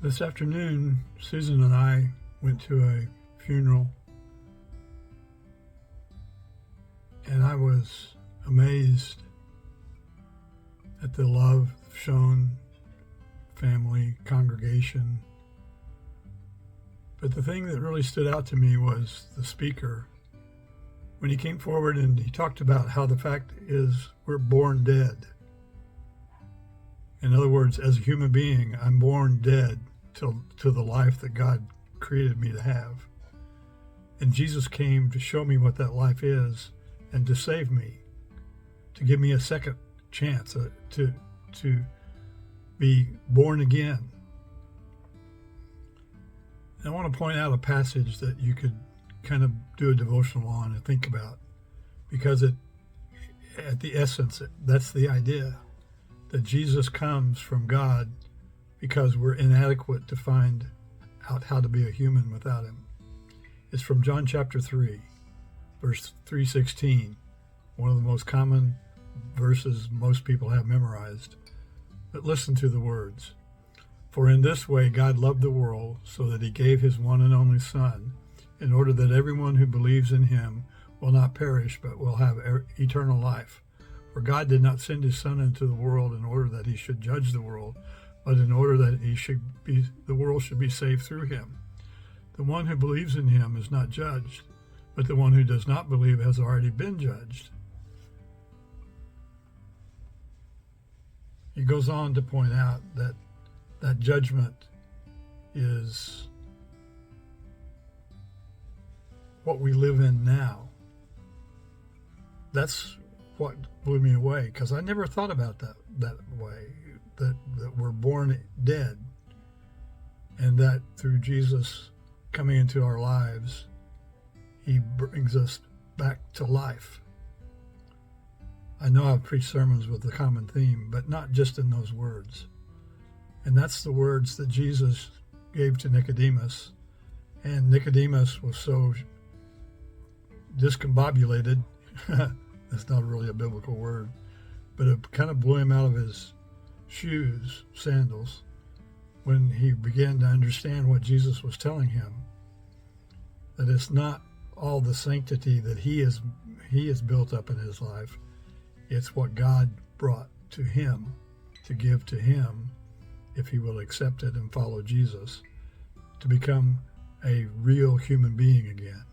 This afternoon, Susan and I went to a funeral, and I was amazed at the love shown, family, congregation. But the thing that really stood out to me was the speaker. When he came forward and he talked about how the fact is we're born dead. In other words, as a human being, I'm born dead to the life that God created me to have. And Jesus came to show me what that life is and to save me, to give me a second chance to be born again. And I want to point out a passage that you could kind of do a devotional on and think about, because at the essence, that's the idea, that Jesus comes from God because we're inadequate to find out how to be a human without him. It's from John chapter 3, verse 3:16, one of the most common verses most people have memorized. But listen to the words. For in this way God loved the world, so that he gave his one and only Son, in order that everyone who believes in him will not perish, but will have eternal life. For God did not send his Son into the world in order that he should judge the world, but in order that the world should be saved through him. The one who believes in him is not judged, but the one who does not believe has already been judged. He goes on to point out that judgment is what we live in now. That's what blew me away, because I never thought about that way, that we're born dead, and that through Jesus coming into our lives, he brings us back to life. I know I've preached sermons with the common theme, but not just in those words. And that's the words that Jesus gave to Nicodemus. And Nicodemus was so discombobulated, that's not really a biblical word, but it kind of blew him out of his shoes, sandals, when he began to understand what Jesus was telling him. That it's not all the sanctity that he has built up in his life. It's what God brought to him to give to him if he will accept it and follow Jesus, to become a real human being again.